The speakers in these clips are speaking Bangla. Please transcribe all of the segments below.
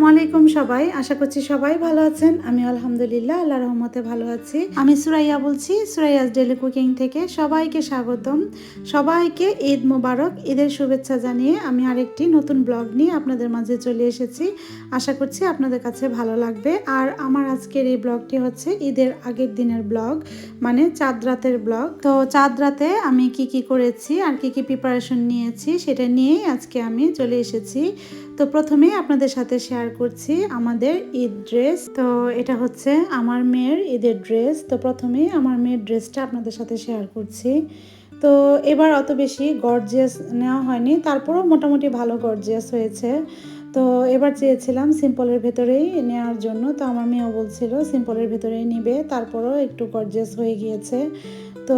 আসসালামু আলাইকুম সবাই, আশা করছি সবাই ভালো আছেন। আমি আলহামদুলিল্লাহ আল্লাহর রহমতে ভালো আছি। আমি সুরাইয়া বলছি, সুরাইয়াস ডেইলি কুকিং থেকে। সবাইকে স্বাগতম, সবাইকে ঈদ মোবারক, ঈদের শুভেচ্ছা জানিয়ে আমি আরেকটি নতুন ব্লগ নিয়ে আপনাদের মাঝে চলে এসেছি। আশা করছি আপনাদের কাছে ভালো লাগবে। আর আমার আজকের এই ব্লগটি হচ্ছে ঈদের আগের দিনের ব্লগ, মানে চাঁদ রাতের ব্লগ। তো চাঁদ রাতে আমি কি করেছি আর কি প্রিপারেশন নিয়েছি সেটা নিয়েই আজকে আমি চলে এসেছি। তো প্রথমেই আপনাদের সাথে শেয়ার করছি আমাদের ঈদ ড্রেস। তো এটা হচ্ছে আমার মেয়ের ঈদের ড্রেস। তো প্রথমেই আমার মেয়ের ড্রেসটা আপনাদের সাথে শেয়ার করছি। তো এবার অত বেশি গর্জিয়াস নেওয়া হয়নি, তারপরও মোটামুটি ভালো গর্জিয়াস হয়েছে। তো এবার চেয়েছিলাম সিম্পলের ভেতরেই নেওয়ার জন্য, তো আমার মেয়েও বলছিল সিম্পলের ভেতরেই নিবে, তারপরও একটু গর্জিয়াস হয়ে গিয়েছে। তো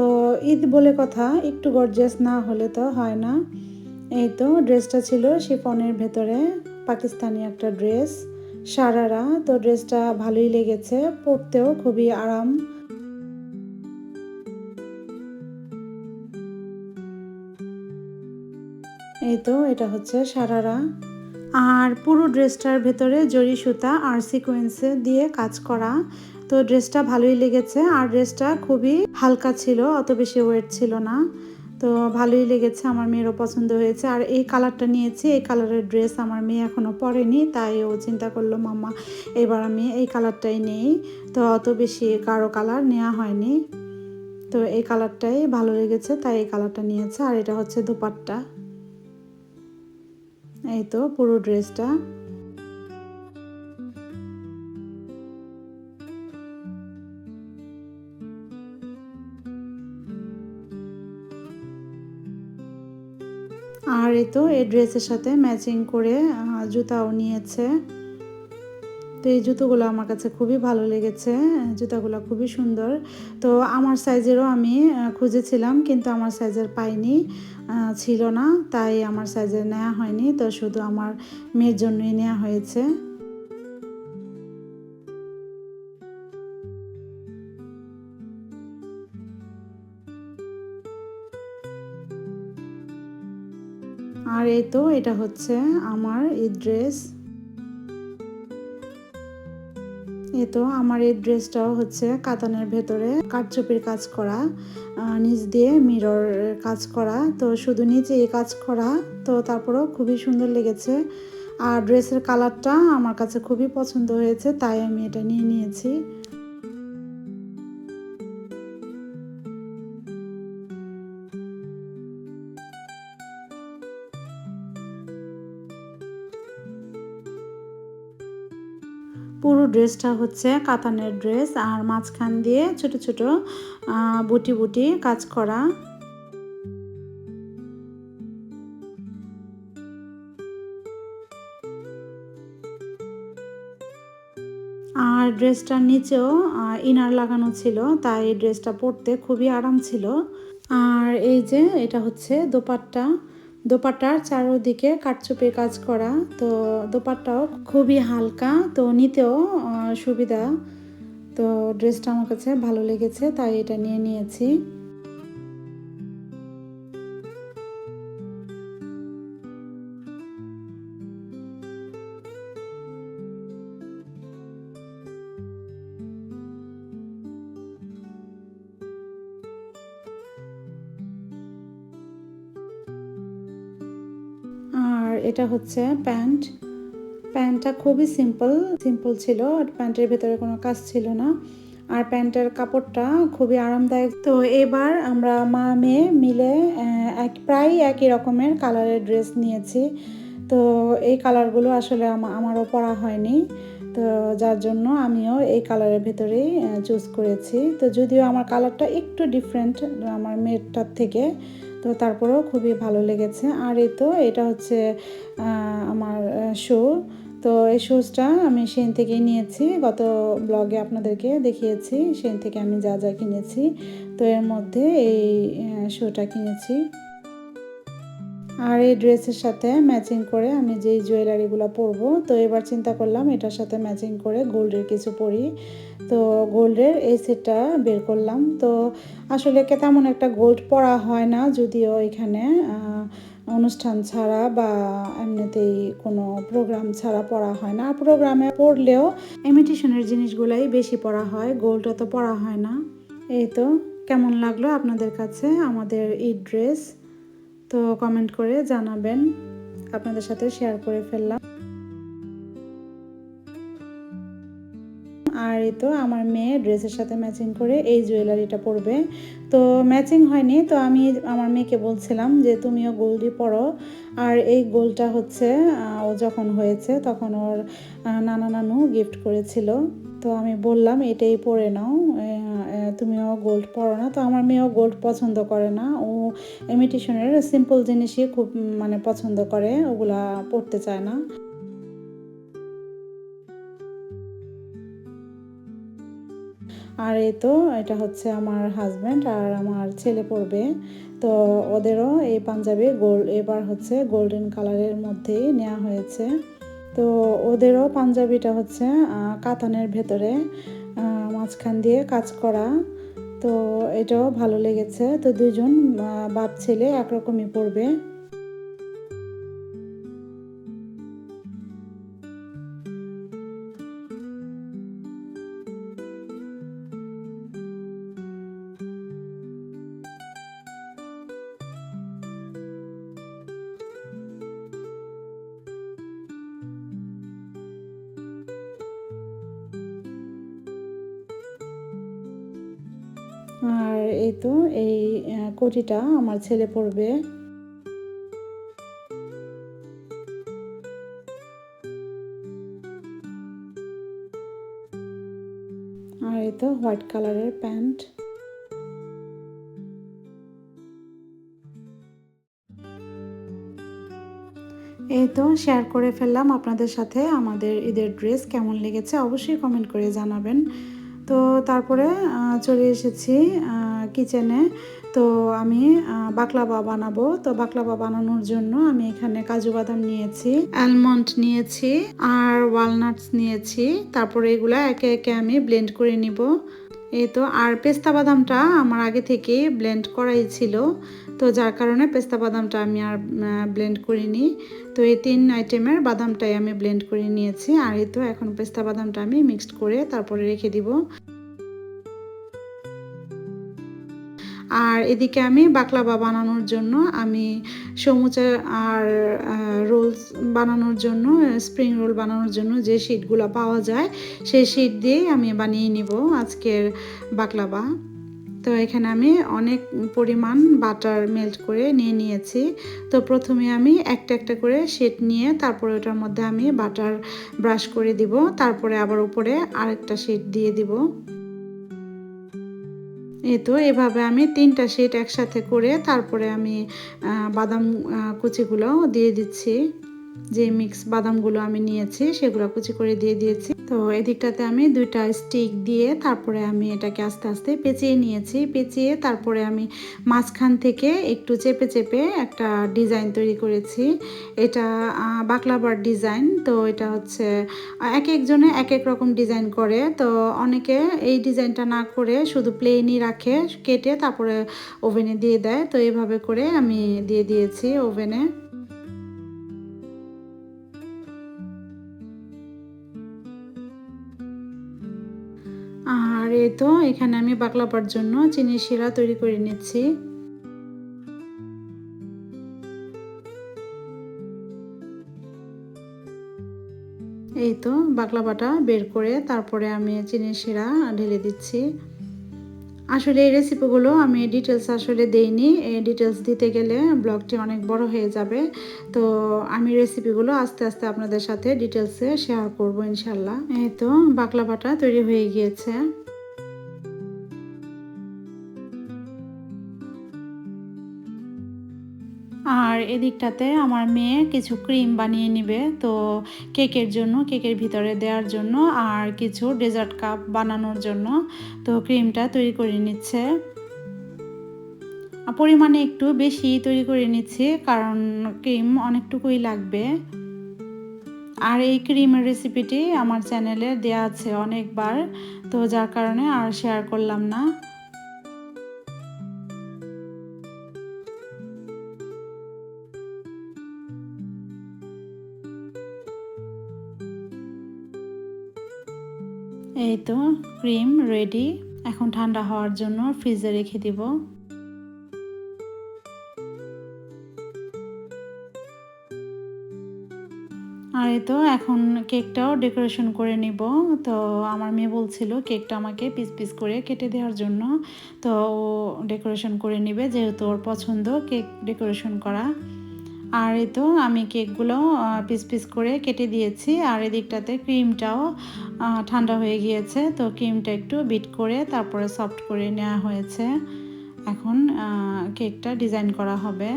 ঈদ বলে কথা, একটু গর্জিয়াস না হলে তো হয় না। এই তো ড্রেসটা ছিল শিফনের ভেতরে, পাকিস্তানি একটা ড্রেস, সারারা। তো ড্রেসটা ভালোই লেগেছে, পরতেও খুবই আরাম। এই তো এটা হচ্ছে সারারা। আর পুরো ড্রেসটার ভেতরে জরি সুতা আর সিকোয়েন্সে দিয়ে কাজ করা। তো ড্রেসটা ভালোই লেগেছে, আর ড্রেসটা খুবই হালকা ছিল, অত বেশি ওয়েট ছিল না। তো ভালোই লেগেছে, আমার মেয়েরও পছন্দ হয়েছে। আর এই কালারটা নিয়েছি, এই কালারের ড্রেস আমার মেয়ে এখনও পরেনি, তাই ও চিন্তা করলো মাম্মা এবার আমি এই কালারটাই নেই। তো অত বেশি গাঢ় কালার নেওয়া হয়নি, তো এই কালারটাই ভালো লেগেছে, তাই এই কালারটা নিয়েছে। আর এটা হচ্ছে দোপাট্টা। এই তো পুরো ড্রেসটা। আর এই তো এই ড্রেসের সাথে ম্যাচিং করে জুতাও নিয়েছে। তো এই জুতোগুলো আমার কাছে খুবই ভালো লেগেছে, জুতাগুলো খুবই সুন্দর। তো আমার সাইজেরও আমি খুঁজেছিলাম, কিন্তু আমার সাইজের পাইনি, ছিল না, তাই আমার সাইজের নেওয়া হয়নি। তো শুধু আমার মেয়ের জন্যই নেওয়া হয়েছে। আর এই তো এটা হচ্ছে আমার এই ড্রেস। এই তো আমার এই ড্রেসটাও হচ্ছে কাতানের ভেতরে কারচুপির কাজ করা, নিচ দিয়ে মিরর কাজ করা। তো শুধু নিচে এই কাজ করা, তো তারপরেও খুবই সুন্দর লেগেছে। আর ড্রেসের কালারটা আমার কাছে খুবই পছন্দ হয়েছে, তাই আমি এটা নিয়ে নিয়েছি। পুরো ড্রেসটা হচ্ছে কাতানের ড্রেস, আর মাঝখান দিয়ে ছোট ছোট বুটি বুটি কাজ করা। আর ড্রেসটার নিচেও ইনার লাগানো ছিল, তাই ড্রেসটা পরতে খুবই আরাম ছিল। আর এই যে এটা হচ্ছে দোপাট্টা, দোপাট্টার চারদিকে কারচুপির কাজ করা। তো দোপাট্টাও খুবই হালকা, তো নিতেও সুবিধা। তো ড্রেসটা আমার কাছে ভালো লেগেছে, তাই এটা নিয়ে নিয়েছি। আর এটা হচ্ছে প্যান্ট, প্যান্টটা খুবই সিম্পল সিম্পল ছিল, প্যান্টের ভেতরে কোনো কাজ ছিল না। আর প্যান্টের কাপড়টা খুবই আরামদায়ক। তো এবার আমরা মা মেয়ে মিলে প্রায় একই রকমের কালারের ড্রেস নিয়েছি। তো এই কালারগুলো আসলে আমারও পরা হয়নি, তো যার জন্য আমিও এই কালারের ভেতরেই চুজ করেছি। তো যদিও আমার কালারটা একটু ডিফারেন্ট আমার মেয়েরটার থেকে, তো তারপরেও খুবই ভালো লেগেছে। আর এই তো এটা হচ্ছে আমার শু। তো এই শুজটা আমি সেন থেকেই নিয়েছি, গত ব্লগে আপনাদেরকে দেখিয়েছি সেন থেকে আমি যা যা কিনেছি। তো এর মধ্যে এই শুটা কিনেছি। আর এই ড্রেসের সাথে ম্যাচিং করে আমি যেই জুয়েলারিগুলো পরবো, তো এবার চিন্তা করলাম এটার সাথে ম্যাচিং করে গোল্ডের কিছু পরি। তো গোল্ডের এই সেটটা বের করলাম। তো আসলে তেমন একটা গোল্ড পরা হয় না, যদিও এখানে অনুষ্ঠান ছাড়া বা এমনিতেই কোনো প্রোগ্রাম ছাড়া পরা হয় না। প্রোগ্রামে পরলেও ইমিটেশনের জিনিসগুলাই বেশি পরা হয়, গোল্ডটা তো পরা হয় না। এই তো, কেমন লাগলো আপনাদের কাছে আমাদের ঈদ ড্রেস? তো কমেন্ট করে জানাবেন, আপনাদের সাথে শেয়ার করে ফেললাম। আর এই তো আমার মেয়ে ড্রেসের সাথে ম্যাচিং করে এই জুয়েলারিটা পরবে। তো ম্যাচিং হয়নি, তো আমি আমার মেয়েকে বলছিলাম যে তুমিও গোল্ডই পরো। আর এই গোল্ডটা হচ্ছে ও যখন হয়েছে তখন ওর নানা নানু গিফট করেছিল। তো আমি বললাম এটাই পরে নাও, তুমিও গোল্ড পরো না। তো আমার মেয়েও গোল্ড পছন্দ করে না, ও ইমিটেশনের সিম্পল জিনিসই খুব মানে পছন্দ করে, ওগুলা পরতে চায় না। আর এই তো এটা হচ্ছে আমার হাজব্যান্ড আর আমার ছেলে পরবে। তো ওদেরও এই পাঞ্জাবি গোল্ড এবার হচ্ছে গোল্ডেন কালারের মধ্যেই নেওয়া হয়েছে। তো ওদেরও পাঞ্জাবিটা হচ্ছে কাতানের ভেতরে মাঝখান দিয়ে কাজ করা। তো এটাও ভালো লেগেছে। তো দুজন বাপ ছেলে একরকমই পরবে। আর এই তো এই কোটিটা আমার ছেলে পরবে। আর এই তো হোয়াইট কালারের প্যান্ট। এই তো শেয়ার করে ফেললাম আপনাদের সাথে আমাদের ঈদের ড্রেস। কেমন লেগেছে অবশ্যই কমেন্ট করে জানাবেন। তো তারপরে চলে এসেছি কিচেনে। তো আমি বাকলাভা বানাবো। তো বাকলাভা বানানোর জন্য আমি এখানে কাজু বাদাম নিয়েছি, অ্যালমন্ড নিয়েছি আর ওয়ালনাটস নিয়েছি। তারপরে এগুলা একে একে আমি ব্লেন্ড করে নিব। এই তো, আর পেস্তা বাদামটা আমার আগে থেকে ব্লেন্ড করাই ছিল, তো যার কারণে পেস্তা বাদামটা আমি আর ব্লেন্ড করিনি। তো এই 3 আইটেমের বাদামটাই আমি ব্লেন্ড করে নিয়েছি। আর এই তো এখন পেস্তা বাদামটা আমি মিক্সড করে তারপরে রেখে দিব। আর এদিকে আমি বাকলাভা বানানোর জন্য আমি সমুচা আর রোলস বানানোর জন্য, স্প্রিং রোল বানানোর জন্য যে শিটগুলো পাওয়া যায় সেই শিট দিয়েই আমি বানিয়ে নিব আজকের বাকলাভা। তো এখানে আমি অনেক পরিমাণ বাটার মেল্ট করে নিয়ে নিয়েছি। তো প্রথমে আমি একটা একটা করে শিট নিয়ে তারপরে ওটার মধ্যে আমি বাটার ব্রাশ করে দিব, তারপরে আবার উপরে আরেকটা শিট দিয়ে দিব। এই তো এভাবে আমি 3টা শিট একসাথে করে তারপরে আমি বাদাম কুচিগুলো দিয়ে দিচ্ছি। যে মিক্স বাদামগুলো আমি নিয়েছি সেগুলো কুচি করে দিয়ে দিয়েছি। তো এদিকটাতে আমি 2টা স্টিক দিয়ে তারপরে আমি এটাকে আস্তে আস্তে পেঁচিয়ে নিয়েছি। পেঁচিয়ে তারপরে আমি মাঝখান থেকে একটু চেপে চেপে একটা ডিজাইন তৈরি করেছি। এটা বাকলাভার ডিজাইন। তো এটা হচ্ছে এক একজনে এক এক রকম ডিজাইন করে। তো অনেকে এই ডিজাইনটা না করে শুধু প্লেনই রাখে, কেটে তারপরে ওভেনে দিয়ে দেয়। তো এভাবে করে আমি দিয়ে দিয়েছি ওভেনে। আর এই তো এখানে আমি বাকলাভার জন্য চিনির শিরা তৈরি করে নিচ্ছি। এই তো বাকলাভাটা বের করে তারপরে আমি চিনির শিরা ঢেলে দিচ্ছি। আসলে এই রেসিপিগুলো আমি ডিটেলস আসলে দেইনি, এই ডিটেলস দিতে গেলে ব্লগটি অনেক বড় হয়ে যাবে। তো আমি রেসিপিগুলো আস্তে আস্তে আপনাদের সাথে ডিটেলসে শেয়ার করব ইনশাল্লাহ। এই তো বাকলাভাটা তৈরি হয়ে গিয়েছে। আর এদিকটাতে আমার মেয়ে কিছু ক্রিম বানিয়ে নেবে, তো কেকের জন্য, কেকের ভিতরে দেওয়ার জন্য আর কিছু ডেজার্ট কাপ বানানোর জন্য। তো ক্রিমটা তৈরি করে নিচ্ছে, পরিমাণে একটু বেশি তৈরি করে নিচ্ছি কারণ ক্রিম অনেকটুকুই লাগবে। আর এই ক্রিমের রেসিপিটি আমার চ্যানেলে দেওয়া আছে অনেকবার, তো যার কারণে আর শেয়ার করলাম না। এই তো ক্রিম রেডি। এখন ঠান্ডা হওয়ার জন্য ফ্রিজে রেখে দিব। আর এই তো এখন কেকটাও ডেকোরেশন করে নিব। তো আমার মেয়ে বলছিল কেকটা আমাকে পিস পিস করে কেটে দেওয়ার জন্য। তো ও ডেকোরেশন করে নিবে, যেহেতু ওর পছন্দ কেক ডেকোরেশন করা। আর এই তো আমি কেকগুলো পিস পিস করে কেটে দিয়েছি। আর এদিকটাতে ক্রিমটাও ঠান্ডা হয়ে গিয়েছে, তো ক্রিমটা একটু বিট করে তারপরে সফট করে নেওয়া হয়েছে। এখন কেকটা ডিজাইন করা হবে।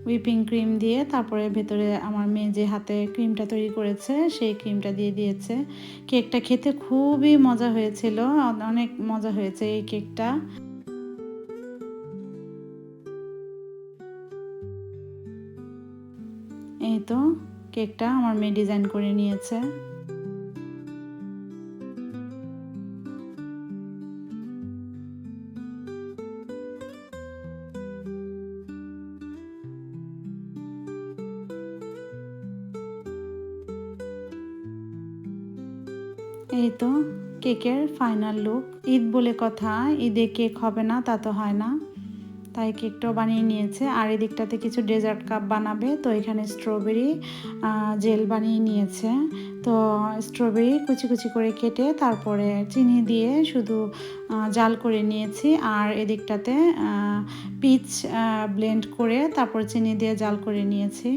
হুইপিং ক্রিম দিয়ে তারপরে ভেতরে আমার মেয়ে যে হাতে ক্রিমটা তৈরি করেছে সেই ক্রিমটা দিয়ে দিয়েছে। কেকটা খেতে খুবই মজা হয়েছিল, অনেক মজা হয়েছে এই কেকটা। এই তো কেকটা আমার মেয়ে ডিজাইন করে নিয়েছে। এই তো কেকের ফাইনাল লুক। ঈদ বলে কথা, ঈদে কেক হবে না তা তো হয় না, তাই কেকটাও বানিয়ে নিয়েছে। আর এদিকটাতে কিছু ডেজার্ট কাপ বানাবে, তো এখানে স্ট্রবেরি জেল বানিয়ে নিয়েছে। তো স্ট্রবেরি কুচি কুচি করে কেটে তারপরে চিনি দিয়ে শুধু জাল করে নিয়েছি। আর এদিকটাতে পিচ ব্লেন্ড করে তারপর চিনি দিয়ে জাল করে নিয়েছি।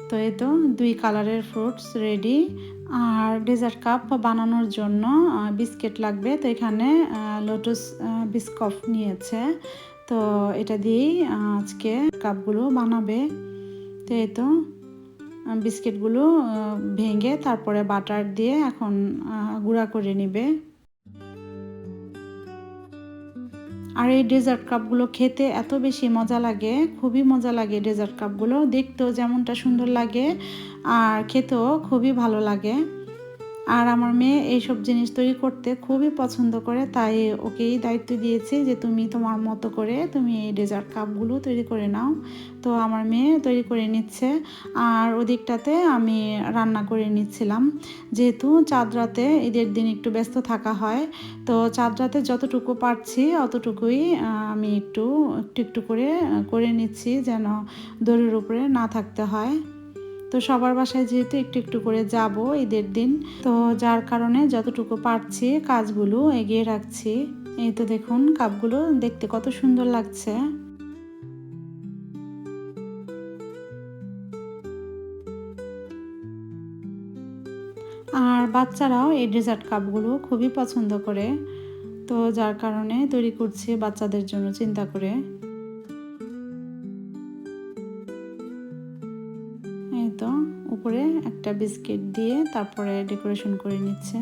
তো এই তো 2 কালারের ফ্রুটস রেডি। আর ডেজার্ট কাপ বানানোর জন্য বিস্কিট লাগবে, তো এখানে লোটাস বিস্কফ নিয়েছে। তো এটা দিয়েই আজকে কাপগুলো বানাবে। তো এই তো বিস্কিটগুলো ভেঙে তারপরে বাটার দিয়ে এখন গুঁড়া করে নেবে। আর এই ডেজার্ট কাপগুলো খেতে এত বেশি মজা লাগে, খুবই মজা লাগে। ডেজার্ট কাপগুলো দেখতেও যেমনটা সুন্দর লাগে আর খেতেও খুবই ভালো লাগে। আর আমার মেয়ে এইসব জিনিস তৈরি করতে খুবই পছন্দ করে, তাই ওকেই দায়িত্ব দিয়েছি যে তুমি তোমার মতো করে তুমি এই ডেজার্ট কাপগুলো তৈরি করে নাও। তো আমার মেয়ে তৈরি করে নিচ্ছে। আর ওদিকটাতে আমি রান্না করে নিচ্ছিলাম, যেহেতু চাঁদ রাতে ঈদের দিন একটু ব্যস্ত থাকা হয়। তো চাঁদ রাতে যতটুকু পারছি অতটুকুই আমি একটু একটু একটু করে করে নিচ্ছি, যেন দড়ির উপরে না থাকতে হয়। তো সবার বাসায় যেহেতু একটু একটু করে যাব ঈদের দিন, তো যার কারণে যতটুকু পারছি কাজগুলো এগিয়ে রাখছি। এই তো দেখুন কাপগুলো দেখতে কত সুন্দর লাগছে। আর বাচ্চারাও এই ডেজার্ট কাপগুলো খুবই পছন্দ করে, তো যার কারণে তৈরি করছি বাচ্চাদের জন্য চিন্তা করে। এই তো উপরে একটা বিস্কিট দিয়ে তারপরে ডেকোরেশন করে নিচ্ছে।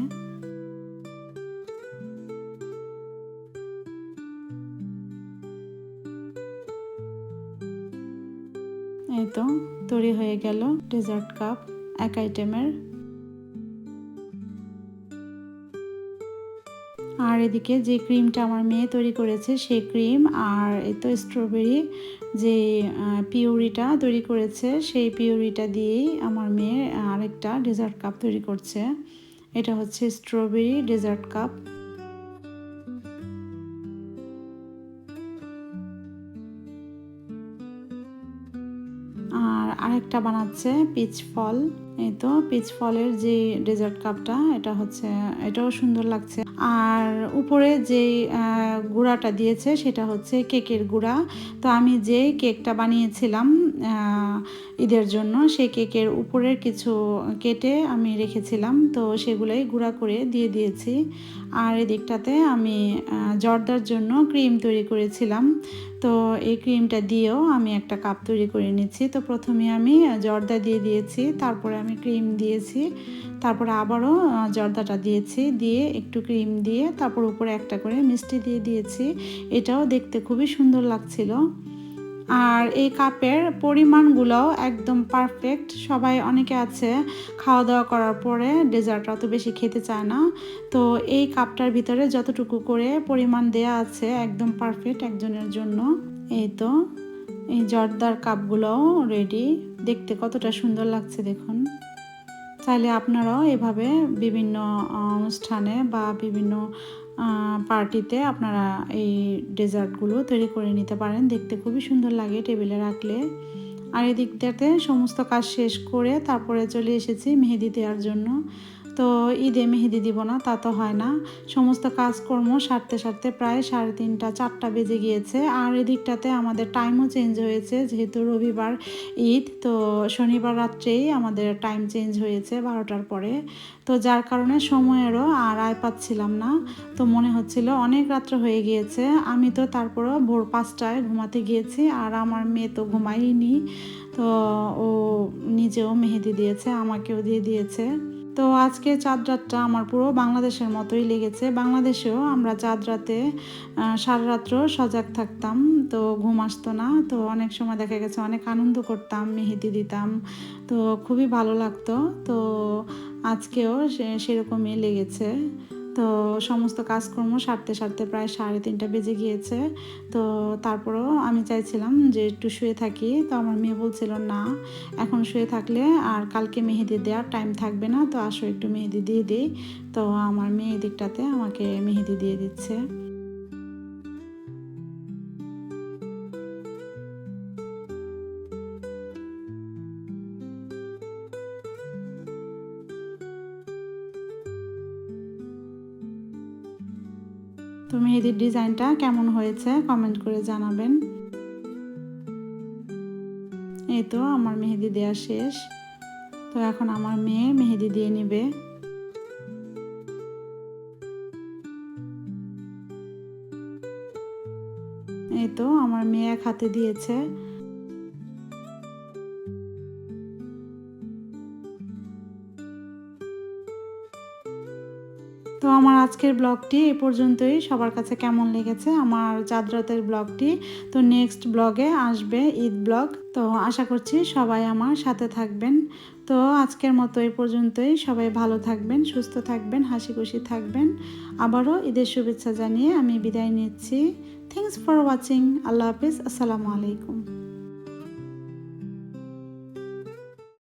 এই তো তৈরি হয়ে গেল ডেজার্ট কাপ, এক আইটেমের। আর এদিকে যে ক্রিমটা আমার মেয়ে তৈরি করেছে সেই ক্রিম, আর এই তো স্ট্রবেরি যে পিউরিটা তৈরি করেছে সেই পিউরিটা দিয়েই আমার মেয়ে আরেকটা ডেজার্ট কাপ তৈরি করছে। এটা হচ্ছে স্ট্রবেরি ডেজার্ট কাপ। আর আরেকটা বানাচ্ছে পিচ ফল। এই তো পিচ ফলের যে ডেজার্ট কাপটা, এটা হচ্ছে, এটাও সুন্দর লাগছে। আর উপরে যে গুঁড়াটা দিয়েছে সেটা হচ্ছে কেকের গুঁড়া। তো আমি যে কেকটা বানিয়েছিলাম ঈদের জন্য, সেই কেকের উপরের কিছু কেটে আমি রেখেছিলাম, তো সেগুলোই গুঁড়া করে দিয়ে দিয়েছি। আর এদিকটাতে আমি জর্দার জন্য ক্রিম তৈরি করেছিলাম, তো এই ক্রিমটা দিয়েও আমি একটা কাপ তৈরি করে নিচ্ছি। তো প্রথমে আমি জর্দা দিয়ে দিয়েছি, তারপরে আমি ক্রিম দিয়েছি, তারপরে আবারও জর্দাটা দিয়েছি, দিয়ে একটু ক্রিম দিয়ে তারপর উপরে একটা করে মিষ্টি দিয়ে দিয়েছি। এটাও দেখতে খুবই সুন্দর লাগছিল। আর এই কাপের পরিমাণগুলোও একদম পারফেক্ট। সবাই অনেকে আছে খাওয়া দাওয়া করার পরে ডেজার্ট অত বেশি খেতে চায় না, তো এই কাপটার ভিতরে যতটুকু করে পরিমাণ দেয়া আছে একদম পারফেক্ট একজনের জন্য। এই তো এই জর্দার কাপগুলোও রেডি, দেখতে কতটা সুন্দর লাগছে দেখুন। চাইলে আপনারাও এভাবে বিভিন্ন অনুষ্ঠানে বা বিভিন্ন পার্টিতে আপনারা এই ডেজার্টগুলো তৈরি করে নিতে পারেন। দেখতে খুবই সুন্দর লাগে টেবিলে রাখলে। আর এদিকটাতে সমস্ত কাজ শেষ করে তারপরে চলে এসেছি মেহেদি দেওয়ার জন্য। তো ঈদে মেহেদি দিব না তা তো হয় না, সমস্ত কাজকর্ম সারতে সারতে প্রায় 3:30 4টা বেজে গিয়েছে। আর এদিকটাতে আমাদের টাইমও চেঞ্জ হয়েছে, যেহেতু রবিবার ঈদ, তো শনিবার রাত্রেই আমাদের টাইম চেঞ্জ হয়েছে 12টার পরে। তো যার কারণে সময়েরও আর আয় পাচ্ছিলাম না। তো মনে হচ্ছিল অনেক রাত্র হয়ে গিয়েছে। আমি তো তারপরও ভোর 5টায় ঘুমাতে গিয়েছি, আর আমার মেয়ে তো ঘুমায়নি। তো ও নিজেও মেহেদি দিয়েছে, আমাকেও দিয়ে দিয়েছে। তো আজকে চাঁদ রাতটা আমার পুরো বাংলাদেশের মতোই লেগেছে। বাংলাদেশেও আমরা চাঁদ রাতে সারা রাত্র সজাগ থাকতাম, তো ঘুম আসতো না। তো অনেক সময় দেখা গেছে অনেক আনন্দ করতাম, মেহেদি দিতাম, তো খুবই ভালো লাগতো। তো আজকেও সেরকমই লেগেছে। তো সমস্ত কাজকর্ম সারতে সারতে প্রায় 3:30 বেজে গিয়েছে। তো তারপরেও আমি চাইছিলাম যে একটু শুয়ে থাকি। তো আমার মেয়ে বলছিল না, এখন শুয়ে থাকলে আর কালকে মেহেদি দেওয়ার টাইম থাকবে না, তো আসো একটু মেহেদি দিয়ে দিই। তো আমার মেয়ে দিকটাতে আমাকে মেহেদি দিয়ে দিচ্ছে। তো মেহেদির ডিজাইনটা কেমন হয়েছে কমেন্ট করে জানাবেন। এই তো আমার মেহেদি দেওয়া শেষ। তো এখন আমার মেয়ে মেহেদি দিয়ে নেবে। এই তো আমার মেয়ে এক হাতে দিয়েছে। তো আমার আজকের ব্লগটি এই পর্যন্তই। সবার কাছে কেমন লেগেছে আমার চাঁদ রাতের ব্লগটি? তো নেক্সট ব্লগে আসবে ঈদ ব্লগ। তো আশা করছি সবাই আমার সাথে থাকবেন। তো আজকের মতো এই পর্যন্তই। সবাই ভালো থাকবেন, সুস্থ থাকবেন, হাসি খুশি থাকবেন। আবারও ঈদের শুভেচ্ছা জানিয়ে আমি বিদায় নিচ্ছি। Thanks for watching. আল্লাহ হাফিজ। আসসালামু আলাইকুম।